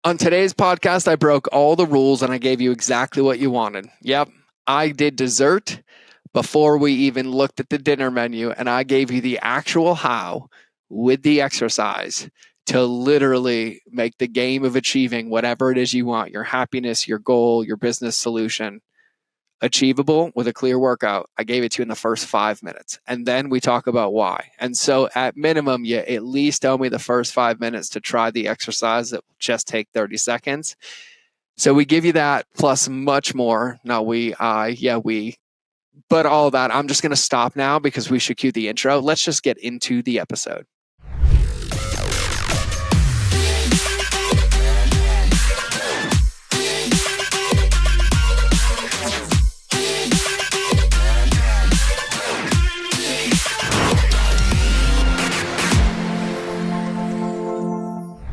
On today's podcast, I broke all the rules and I gave you exactly what you wanted. Yep, I did dessert before we even looked at the dinner menu, and I gave you the actual how with the exercise to literally make the game of achieving whatever it is you want, your happiness, your goal, your business solution, achievable with a clear workout. I gave it to you in the first 5 minutes. And then we talk about why. And so at minimum, you at least owe me the first 5 minutes to try the exercise that will just take 30 seconds. So we give you that plus much more. No, we, but all that. I'm just going to stop now because we should cue the intro. Let's just get into the episode.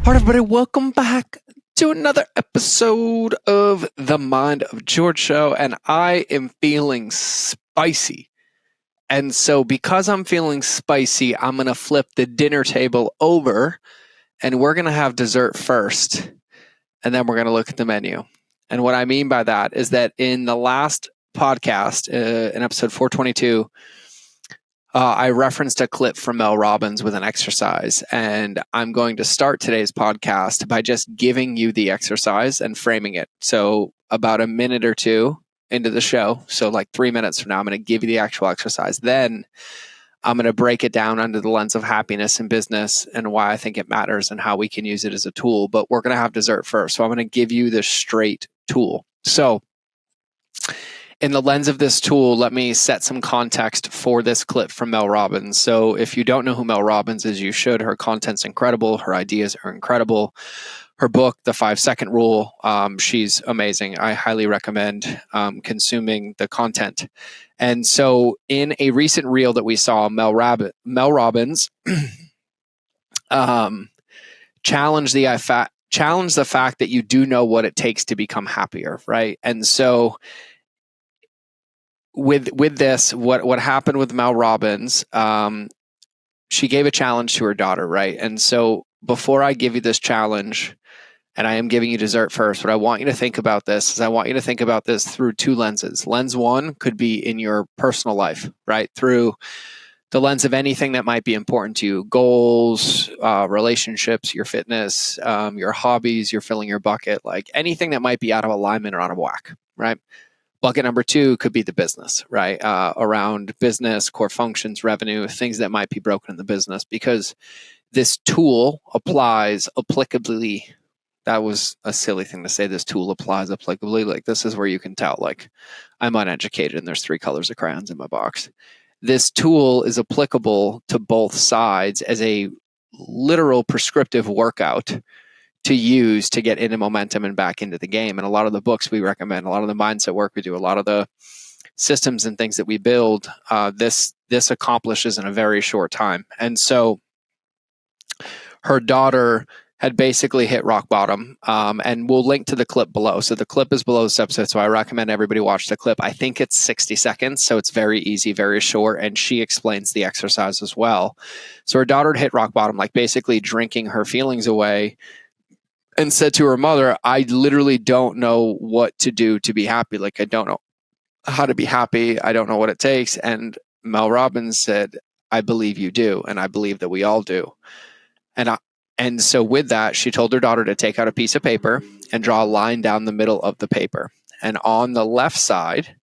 All right, everybody, welcome back to another episode of the Mind of George Show, and I am feeling spicy. And so because I'm feeling spicy, I'm going to flip the dinner table over, and we're going to have dessert first, and then we're going to look at the menu. And what I mean by that is that in the last podcast, in episode 422, I referenced a clip from Mel Robbins with an exercise, and I'm going to start today's podcast by just giving you the exercise and framing it. So about a minute or two into the show, so like 3 minutes from now, I'm going to give you the actual exercise. Then I'm going to break it down under the lens of happiness and business and why I think it matters and how we can use it as a tool. But we're going to have dessert first. So I'm going to give you the straight tool. So in the lens of this tool, let me set some context for this clip from Mel Robbins. So if you don't know who Mel Robbins is, you should. Her content's incredible. Her ideas are incredible. Her book, The 5-Second Rule, she's amazing. I highly recommend consuming the content. And so in a recent reel that we saw, Mel Robbins challenged the fact that you do know what it takes to become happier, right? And so with this, what happened with Mel Robbins, she gave a challenge to her daughter, right? And so before I give you this challenge, and I am giving you dessert first, what I want you to think about this is I want you to think about this through two lenses. Lens one could be in your personal life, right? Through the lens of anything that might be important to you, goals, relationships, your fitness, your hobbies, you're filling your bucket, like anything that might be out of alignment or out of whack, right? Bucket number two could be the business, right? Around business, core functions, revenue, things that might be broken in the business, because this tool applies applicably. That was a silly thing to say. This tool applies applicably. Like, this is where you can tell, like, I'm uneducated and there's 3 colors of crayons in my box. This tool is applicable to both sides as a literal prescriptive workout to use to get into momentum and back into the game. And a lot of the books we recommend, a lot of the mindset work we do, a lot of the systems and things that we build, this accomplishes in a very short time. And so her daughter had basically hit rock bottom, and we'll link to the clip below. So the clip is below this episode, so I recommend everybody watch the clip. I think it's 60 seconds, so it's very easy, very short, and she explains the exercise as well. So her daughter had hit rock bottom, like basically drinking her feelings away, and said to her mother, I literally don't know what to do to be happy. Like, I don't know how to be happy. I don't know what it takes. And Mel Robbins said, I believe you do, and I believe that we all do. And so with that, she told her daughter to take out a piece of paper and draw a line down the middle of the paper. And on the left side,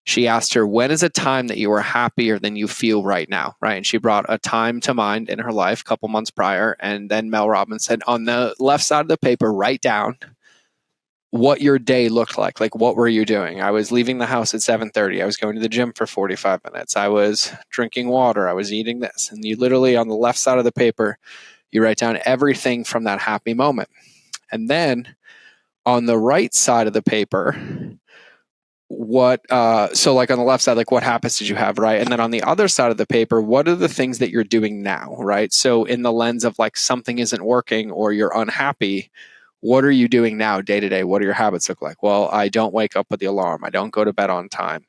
she asked her, when is a time that you are happier than you feel right now, right? And she brought a time to mind in her life a couple months prior. And then Mel Robbins said, on the left side of the paper, write down what your day looked like. Like, what were you doing? I was leaving the house at 7:30. I was going to the gym for 45 minutes. I was drinking water. I was eating this. And you literally, on the left side of the paper, you write down everything from that happy moment. And then on the right side of the paper, so like on the left side, like what habits did you have, right? And then on the other side of the paper, what are the things that you're doing now, right? So in the lens of like something isn't working or you're unhappy, what are you doing now day to day? What do your habits look like? Well, I don't wake up with the alarm. I don't go to bed on time.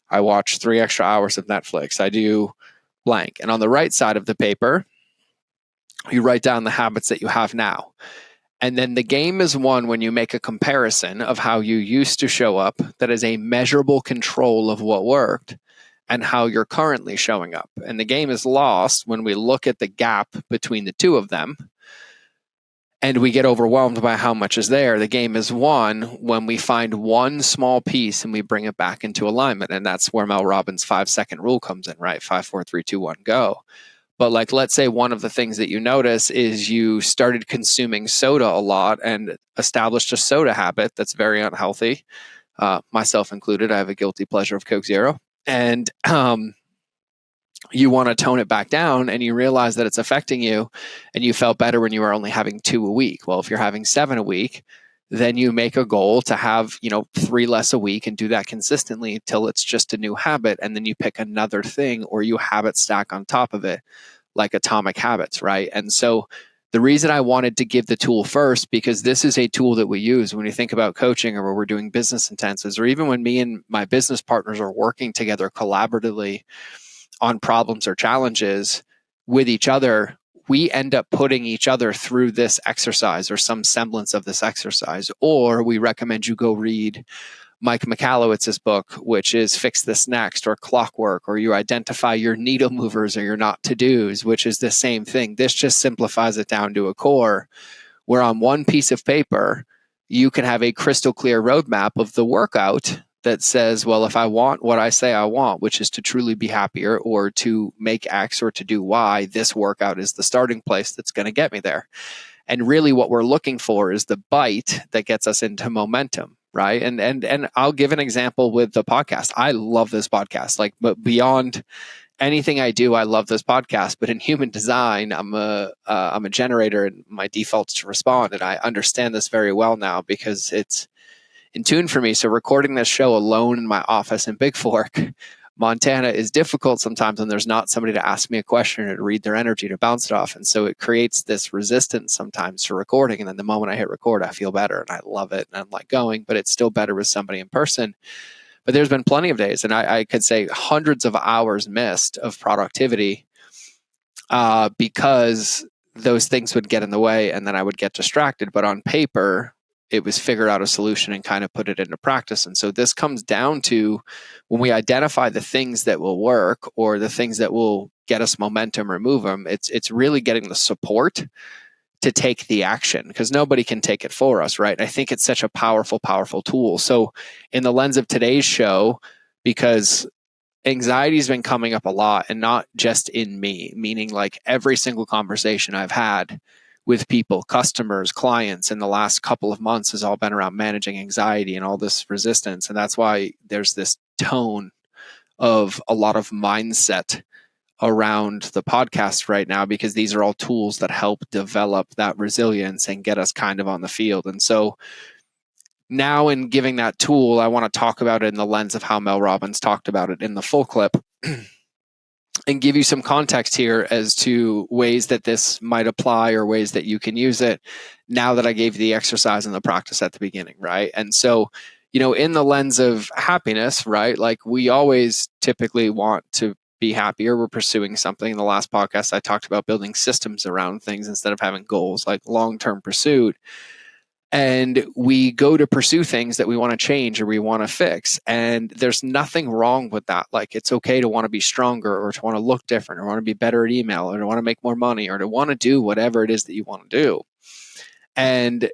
I watch 3 extra hours of Netflix. I do blank. And on the right side of the paper, you write down the habits that you have now. And then the game is won when you make a comparison of how you used to show up that is a measurable control of what worked and how you're currently showing up. And the game is lost when we look at the gap between the two of them and we get overwhelmed by how much is there. The game is won when we find one small piece and we bring it back into alignment. And that's where Mel Robbins' 5-second rule comes in, right? 5, 4, 3, 2, 1, go. But like, let's say one of the things that you notice is you started consuming soda a lot and established a soda habit that's very unhealthy, myself included. I have a guilty pleasure of Coke Zero. And you want to tone it back down and you realize that it's affecting you, and you felt better when you were only having 2 a week. Well, if you're having 7 a week, then you make a goal to have, 3 less a week and do that consistently till it's just a new habit. And then you pick another thing or you habit stack on top of it, like atomic habits, right? And so the reason I wanted to give the tool first, because this is a tool that we use when you think about coaching or when we're doing business intensives, or even when me and my business partners are working together collaboratively on problems or challenges with each other, we end up putting each other through this exercise or some semblance of this exercise. Or we recommend you go read Mike Michalowicz's book, which is Fix This Next, or Clockwork, or you identify your needle movers or your not to-dos, which is the same thing. This just simplifies it down to a core where on one piece of paper, you can have a crystal clear roadmap of the workout that says, well, if I want what I say I want, which is to truly be happier or to make X or to do Y, this workout is the starting place that's going to get me there. And really what we're looking for is the bite that gets us into momentum, right? And I'll give an example with the podcast. I love this podcast, but beyond anything I do, I love this podcast. But in human design, I'm a generator, and my default's to respond. And I understand this very well now because it's in tune for me. So recording this show alone in my office in Big Fork, Montana, is difficult sometimes when there's not somebody to ask me a question or to read their energy to bounce it off. And so it creates this resistance sometimes to recording. And then the moment I hit record, I feel better and I love it and I'm like going, but it's still better with somebody in person. But there's been plenty of days, and I could say hundreds of hours missed of productivity because those things would get in the way and then I would get distracted. But on paper, it was figure out a solution and kind of put it into practice. And so this comes down to when we identify the things that will work or the things that will get us momentum or move them, it's really getting the support to take the action, because nobody can take it for us, right? I think it's such a powerful, powerful tool. So in the lens of today's show, because anxiety has been coming up a lot, and not just in me, meaning like every single conversation I've had with people, customers, clients in the last couple of months has all been around managing anxiety and all this resistance. And that's why there's this tone of a lot of mindset around the podcast right now, because these are all tools that help develop that resilience and get us kind of on the field. And so now in giving that tool, I want to talk about it in the lens of how Mel Robbins talked about it in the full clip and give you some context here as to ways that this might apply or ways that you can use it now that I gave you the exercise and the practice at the beginning, right? And so, in the lens of happiness, right? Like we always typically want to be happier. We're pursuing something. In the last podcast, I talked about building systems around things instead of having goals, like long-term pursuit. And we go to pursue things that we want to change or we want to fix. And there's nothing wrong with that. Like it's okay to want to be stronger or to want to look different or want to be better at email or to want to make more money or to want to do whatever it is that you want to do. And,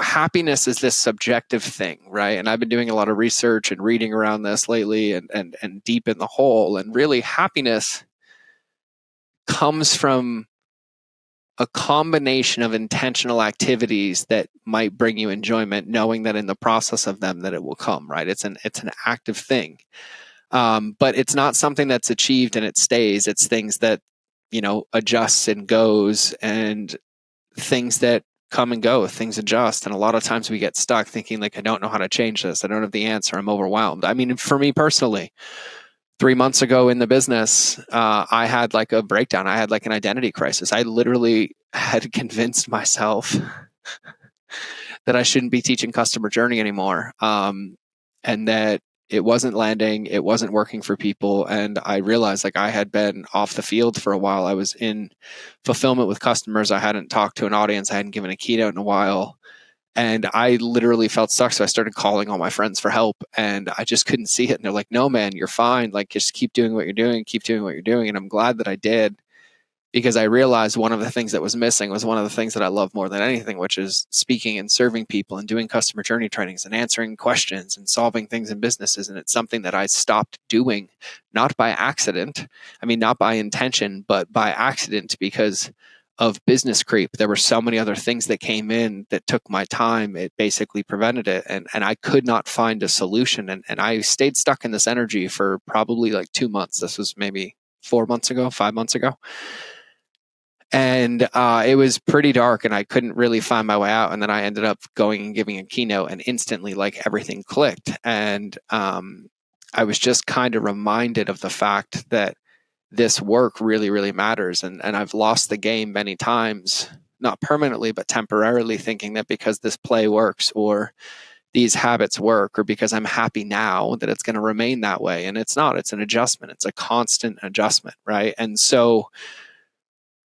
happiness is this subjective thing, right? And I've been doing a lot of research and reading around this lately and deep in the hole. And really happiness comes from a combination of intentional activities that might bring you enjoyment, knowing that in the process of them that it will come, right? It's an active thing. But it's not something that's achieved and it stays. It's things that, adjusts and goes, and things that come and go, things adjust. And a lot of times we get stuck thinking like, I don't know how to change this. I don't have the answer. I'm overwhelmed. I mean, for me personally, 3 months ago in the business, I had like a breakdown. I had like an identity crisis. I literally had convinced myself that I shouldn't be teaching customer journey anymore. And that, it wasn't landing, it wasn't working for people. And I realized like I had been off the field for a while. I was in fulfillment with customers. I hadn't talked to an audience. I hadn't given a keynote in a while. And I literally felt stuck. So I started calling all my friends for help and I just couldn't see it. And they're like, no, man, you're fine. Like, just keep doing what you're doing, keep doing what you're doing. And I'm glad that I did, because I realized one of the things that was missing was one of the things that I love more than anything, which is speaking and serving people and doing customer journey trainings and answering questions and solving things in businesses. And it's something that I stopped doing, not by accident. I mean, not by intention, but by accident because of business creep. There were so many other things that came in that took my time. It basically prevented it. And I could not find a solution. And I stayed stuck in this energy for probably like 2 months. This was maybe 4 months ago, 5 months ago. And it was pretty dark and I couldn't really find my way out. And then I ended up going and giving a keynote and instantly like everything clicked. And I was just kind of reminded of the fact that this work really, really matters. And I've lost the game many times, not permanently, but temporarily, thinking that because this play works or these habits work or because I'm happy now that it's going to remain that way. And it's not, it's an adjustment. It's a constant adjustment, right? And so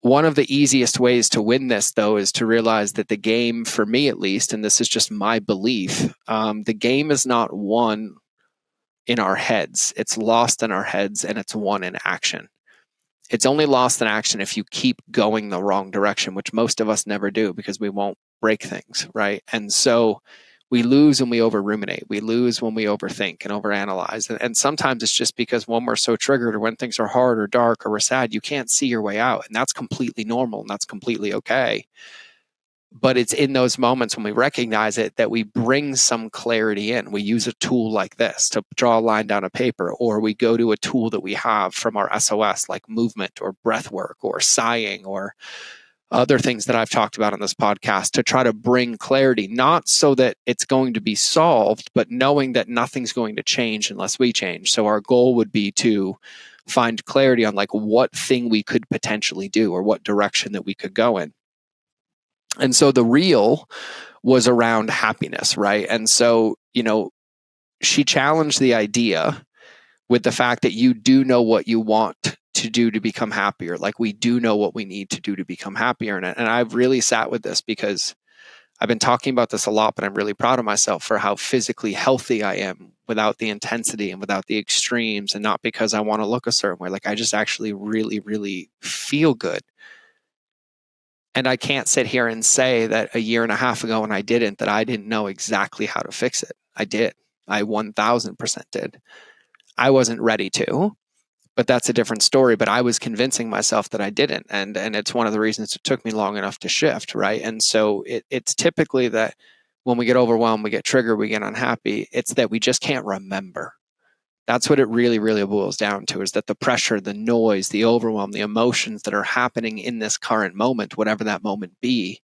one of the easiest ways to win this, though, is to realize that the game, for me at least, and this is just my belief, the game is not won in our heads. It's lost in our heads and it's won in action. It's only lost in action if you keep going the wrong direction, which most of us never do because we won't break things, right? And so we lose when we over ruminate. We lose when we overthink and overanalyze. And sometimes it's just because when we're so triggered or when things are hard or dark or we're sad, you can't see your way out. And that's completely normal and that's completely okay. But it's in those moments when we recognize it that we bring some clarity in. We use a tool like this to draw a line down a paper, or we go to a tool that we have from our SOS, like movement or breath work or sighing or other things that I've talked about on this podcast, to try to bring clarity, not so that it's going to be solved, but knowing that nothing's going to change unless we change. So our goal would be to find clarity on like what thing we could potentially do or what direction that we could go in. And so the reel was around happiness, right? And so, she challenged the idea with the fact that you do know what you want to do to become happier. Like, we do know what we need to do to become happier. And I've really sat with this because I've been talking about this a lot, but I'm really proud of myself for how physically healthy I am without the intensity and without the extremes, and not because I want to look a certain way. Like, I just actually really, really feel good. And I can't sit here and say that a year and a half ago when I didn't, that I didn't know exactly how to fix it. I did. I 1000% did. I wasn't ready to, but that's a different story. But I was convincing myself that I didn't. And it's one of the reasons it took me long enough to shift, right? And so it's typically that when we get overwhelmed, we get triggered, we get unhappy, it's that we just can't remember. That's what it really, really boils down to, is that the pressure, the noise, the overwhelm, the emotions that are happening in this current moment, whatever that moment be,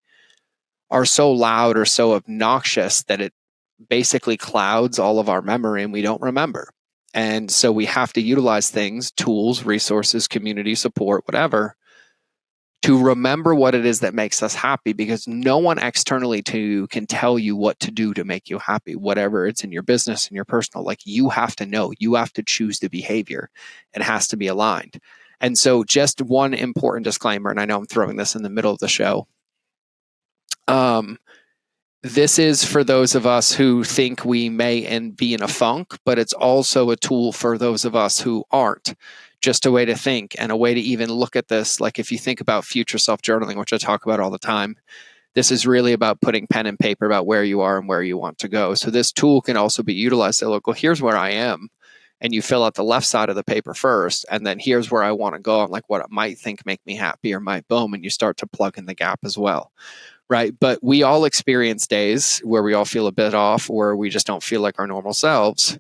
are so loud or so obnoxious that it basically clouds all of our memory and we don't remember. And so we have to utilize things, tools, resources, community support, whatever, to remember what it is that makes us happy, because no one externally to you can tell you what to do to make you happy, whatever it's in your business and your personal. Like, you have to know, you have to choose the behavior. It has to be aligned. And so just one important disclaimer, and I know I'm throwing this in the middle of the show. This is for those of us who think we may be in a funk, but it's also a tool for those of us who aren't. Just a way to think and a way to even look at this. Like, if you think about future self-journaling, which I talk about all the time, this is really about putting pen and paper about where you are and where you want to go. So this tool can also be utilized to look, well, here's where I am. And you fill out the left side of the paper first. And then here's where I want to go and like what it might think make me happy or might boom. And you start to plug in the gap as well. Right. But we all experience days where we all feel a bit off, or we just don't feel like our normal selves.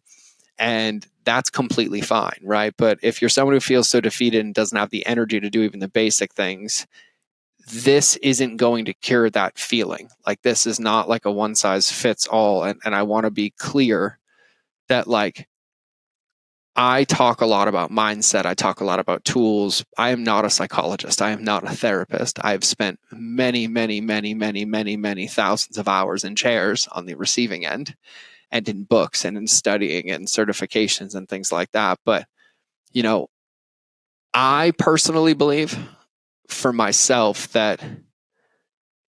And that's completely fine. Right. But if you're someone who feels so defeated and doesn't have the energy to do even the basic things, this isn't going to cure that feeling. Like, this is not like a one size fits all. And I want to be clear that, like, I talk a lot about mindset. I talk a lot about tools. I am not a psychologist. I am not a therapist. I've spent many, many, many, many, many, many thousands of hours in chairs on the receiving end. and in books and in studying and certifications and things like that. But, you know, I personally believe for myself that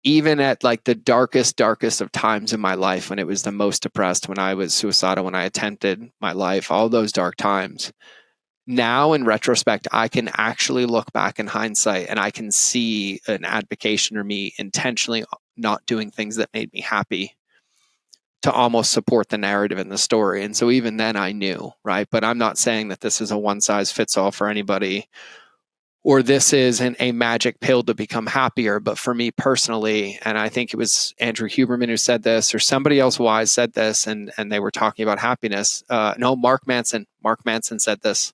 even at like the darkest of times in my life, when it was the most depressed, when I was suicidal, when I attempted my life, all those dark times, now in retrospect, I can actually look back in hindsight and I can see an advocation or me intentionally not doing things that made me happy to almost support the narrative in the story. And so even then I knew, right? But I'm not saying that this is a one size fits all for anybody, or this isn't a magic pill to become happier. But for me personally, and I think it was Andrew Huberman who said this, or somebody else wise said this, and they were talking about happiness. No, Mark Manson. Mark Manson said this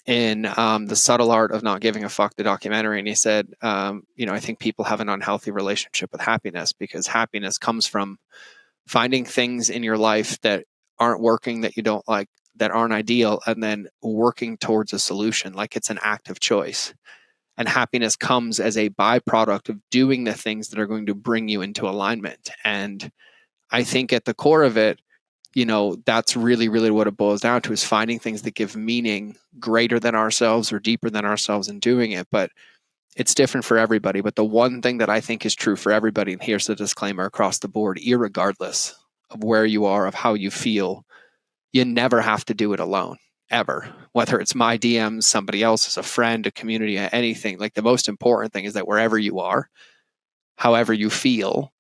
in The Subtle Art of Not Giving a Fuck, the documentary. And he said, I think people have an unhealthy relationship with happiness, because happiness comes from finding things in your life that aren't working, that you don't like, that aren't ideal, and then working towards a solution. Like it's an active choice. And happiness comes as a byproduct of doing the things that are going to bring you into alignment. And I think at the core of it, that's really, really what it boils down to, is finding things that give meaning greater than ourselves or deeper than ourselves in doing it. But it's different for everybody. But the one thing that I think is true for everybody, and here's the disclaimer across the board, irregardless of where you are, of how you feel, you never have to do it alone, ever. Whether it's my DMs, somebody else's, a friend, a community, anything. Like the most important thing is that wherever you are, however you feel,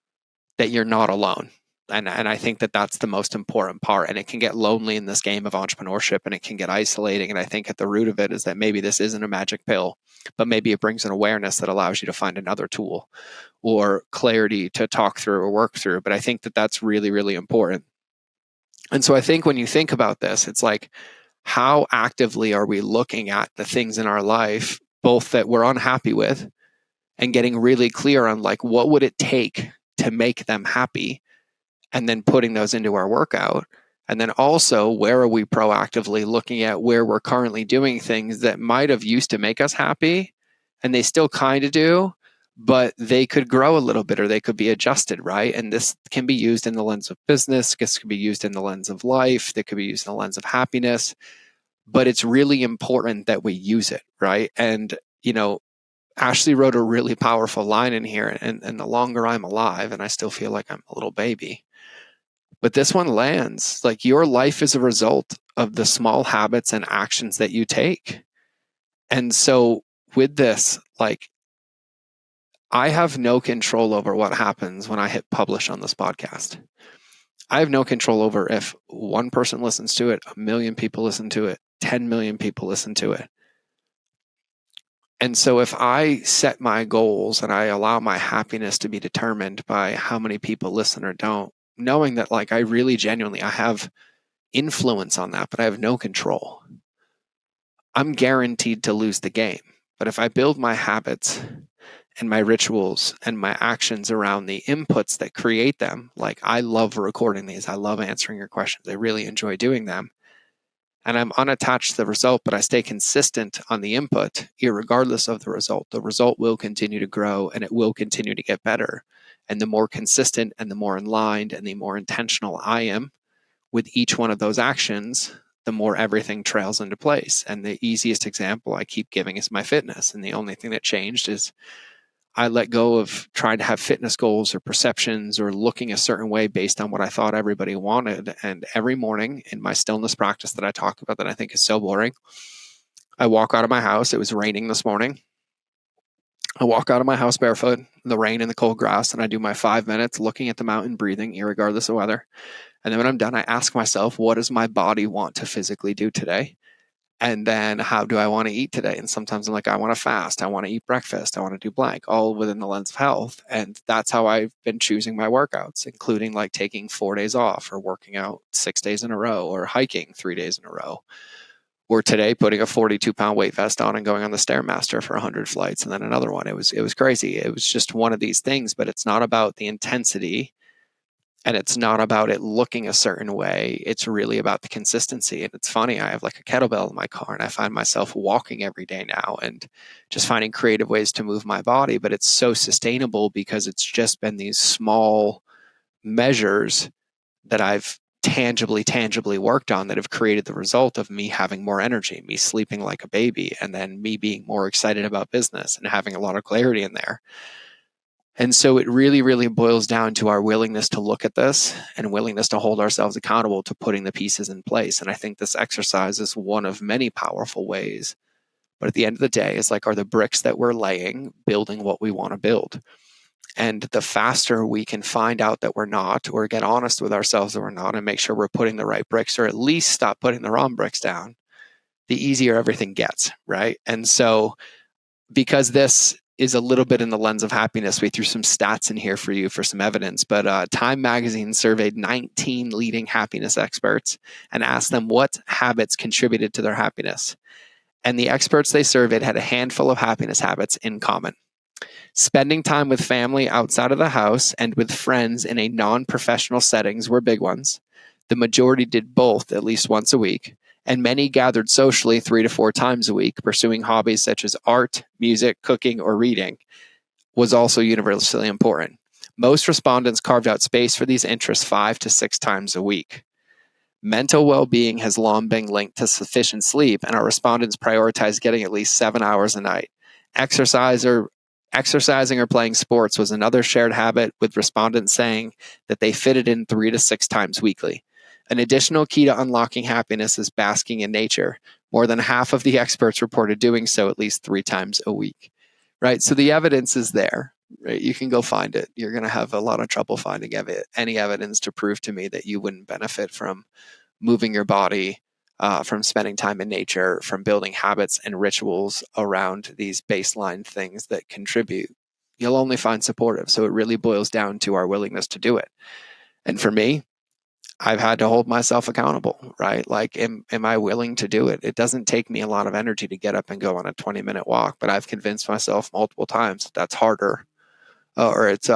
that you're not alone. And I think that that's the most important part. And it can get lonely in this game of entrepreneurship, and it can get isolating. And I think at the root of it is that maybe this isn't a magic pill, but maybe it brings an awareness that allows you to find another tool or clarity to talk through or work through. But I think that that's really, really important. And so I think when you think about this, it's like, how actively are we looking at the things in our life, both that we're unhappy with, and getting really clear on like, what would it take to make them happy? And then putting those into our workout. And then also, where are we proactively looking at where we're currently doing things that might have used to make us happy, and they still kind of do, but they could grow a little bit, or they could be adjusted, right? And this can be used in the lens of business. This could be used in the lens of life. That could be used in the lens of happiness. But it's really important that we use it, right? And, Ashley wrote a really powerful line in here, and the longer I'm alive, and I still feel like I'm a little baby, but this one lands. Like, your life is a result of the small habits and actions that you take. And so with this, like, I have no control over what happens when I hit publish on this podcast. I have no control over if one person listens to it, 1 million people listen to it, 10 million people listen to it. And so if I set my goals and I allow my happiness to be determined by how many people listen or don't, knowing that like I really genuinely, I have influence on that, but I have no control, I'm guaranteed to lose the game. But if I build my habits and my rituals and my actions around the inputs that create them, like I love recording these, I love answering your questions, I really enjoy doing them, and I'm unattached to the result, but I stay consistent on the input, irregardless of the result will continue to grow, and it will continue to get better. And the more consistent and the more aligned and the more intentional I am with each one of those actions, the more everything trails into place. And the easiest example I keep giving is my fitness. And the only thing that changed is I let go of trying to have fitness goals or perceptions or looking a certain way based on what I thought everybody wanted. And every morning in my stillness practice that I talk about, that I think is so boring, I walk out of my house. It was raining this morning. I walk out of my house barefoot, in the rain and the cold grass, and I do my 5 minutes looking at the mountain, breathing, irregardless of weather. And then when I'm done, I ask myself, what does my body want to physically do today? And then how do I want to eat today? And sometimes I'm like, I want to fast. I want to eat breakfast. I want to do blank, all within the lens of health. And that's how I've been choosing my workouts, including like taking 4 days off, or working out 6 days in a row, or hiking 3 days in a row. Or today, putting a 42-pound weight vest on and going on the Stairmaster for 100 flights, and then another one. It was crazy. It was just one of these things, but it's not about the intensity. And it's not about it looking a certain way. It's really about the consistency. And it's funny, I have like a kettlebell in my car, and I find myself walking every day now and just finding creative ways to move my body. But it's so sustainable because it's just been these small measures that I've tangibly worked on that have created the result of me having more energy, me sleeping like a baby, and then me being more excited about business and having a lot of clarity in there. And so it really boils down to our willingness to look at this and willingness to hold ourselves accountable to putting the pieces in place. And I think this exercise is one of many powerful ways. But at the end of the day, it's like, are the bricks that we're laying building what we want to build? And the faster we can find out that we're not, or get honest with ourselves that we're not, and make sure we're putting the right bricks, or at least stop putting the wrong bricks down, the easier everything gets, right? And so because this is a little bit in the lens of happiness, we threw some stats in here for you for some evidence. But Time Magazine surveyed 19 leading happiness experts and asked them what habits contributed to their happiness. And the experts they surveyed had a handful of happiness habits in common. Spending time with family outside of the house and with friends in a non-professional settings were big ones. The majority did both at least once a week, and many gathered socially 3 to 4 times a week. Pursuing hobbies such as art, music, cooking, or reading was also universally important. Most respondents carved out space for these interests 5 to 6 times a week. Mental well-being has long been linked to sufficient sleep, and our respondents prioritize getting at least 7 hours a night. Exercising or playing sports was another shared habit, with respondents saying that they fitted in 3 to 6 times weekly. An additional key to unlocking happiness is basking in nature. More than half of the experts reported doing so at least 3 times a week. Right? So the evidence is there. Right? You can go find it. You're going to have a lot of trouble finding any evidence to prove to me that you wouldn't benefit from moving your body, from spending time in nature, from building habits and rituals around these baseline things that contribute. You'll only find supportive. So it really boils down to our willingness to do it. And for me, I've had to hold myself accountable, right? Like, am I willing to do it? It doesn't take me a lot of energy to get up and go on a 20-minute walk, but I've convinced myself multiple times that that's harder, or it's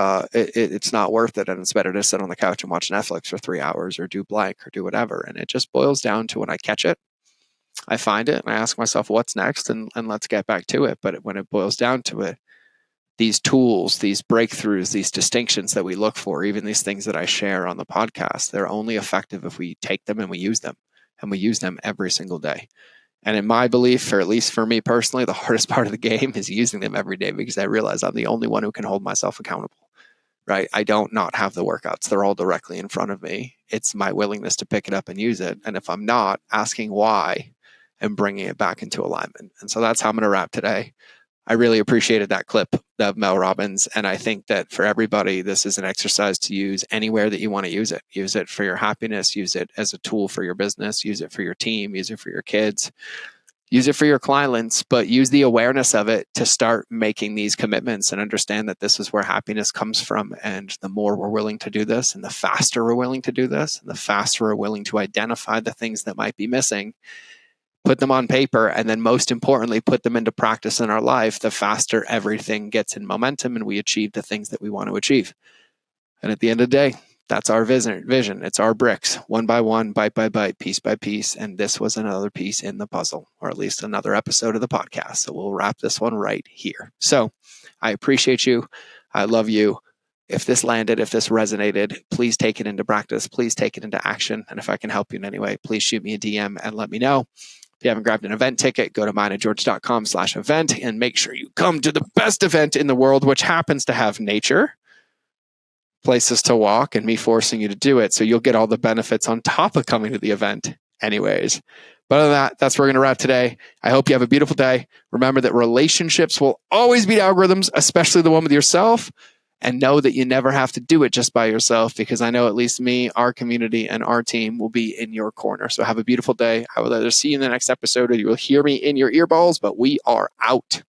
not worth it, and it's better to sit on the couch and watch Netflix for 3 hours, or do blank, or do whatever. And it just boils down to, when I catch it, I find it, and I ask myself, what's next, and let's get back to it. But when it boils down to it, these tools, these breakthroughs, these distinctions that we look for, even these things that I share on the podcast, they're only effective if we take them and we use them, and we use them every single day. And in my belief, or at least for me personally, the hardest part of the game is using them every day, because I realize I'm the only one who can hold myself accountable, right? I don't not have the workouts. They're all directly in front of me. It's my willingness to pick it up and use it. And if I'm not, asking why and bringing it back into alignment. And so that's how I'm going to wrap today. I really appreciated that clip of Mel Robbins. And I think that for everybody, this is an exercise to use anywhere that you want to use it. Use it for your happiness. Use it as a tool for your business. Use it for your team. Use it for your kids. Use it for your clients, but use the awareness of it to start making these commitments and understand that this is where happiness comes from. And the more we're willing to do this, and the faster we're willing to do this, and the faster we're willing to identify the things that might be missing, put them on paper, and then most importantly, put them into practice in our life, the faster everything gets in momentum and we achieve the things that we want to achieve. And at the end of the day, that's our vision. It's our bricks, one by one, bite by bite, piece by piece. And this was another piece in the puzzle, or at least another episode of the podcast. So we'll wrap this one right here. So I appreciate you. I love you. If this landed, if this resonated, please take it into practice. Please take it into action. And if I can help you in any way, please shoot me a DM and let me know. If you haven't grabbed an event ticket, go to mineandgeorge.com/event and make sure you come to the best event in the world, which happens to have nature, places to walk, and me forcing you to do it. So you'll get all the benefits on top of coming to the event anyways. But other than that, that's where we're going to wrap today. I hope you have a beautiful day. Remember that relationships will always beat algorithms, especially the one with yourself. And know that you never have to do it just by yourself, because I know at least me, our community, and our team will be in your corner. So have a beautiful day. I will either see you in the next episode or you will hear me in your earballs, but we are out.